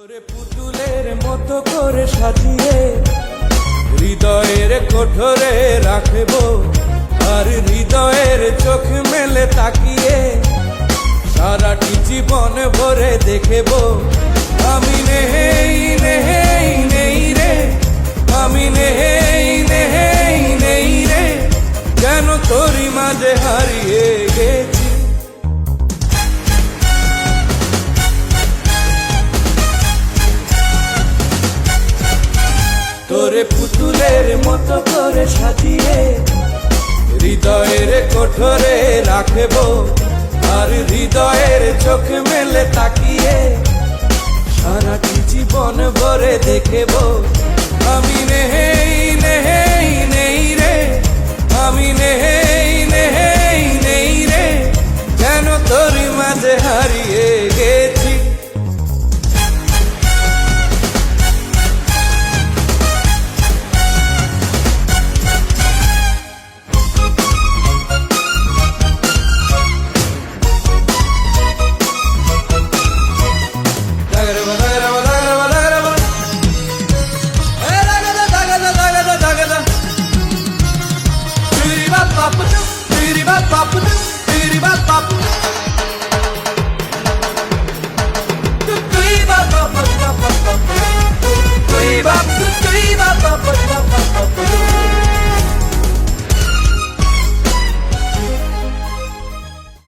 তোরে পুতুলের মতো করে সাজিয়ে হৃদয়ের কোঠরে রাখবো, আর হৃদয়ের চোখ মেলে তাকিয়ে সারাটি জীবন ভরে দেখবো। আমি নেই নেই নেই রে, আমি নেই নেই নেই রে, কেন তোরই মাঝে হারিয়ে গেছি। তোরে পুতুলের মতো করে সাজিয়ে হৃদয়ের কোঠরে রাখবো, আর হৃদয়ের চোখ মেলে তাকিয়ে সারাটি জীবন ভরে দেখবো। আমি নেই নেই নেই রে, আমি নেই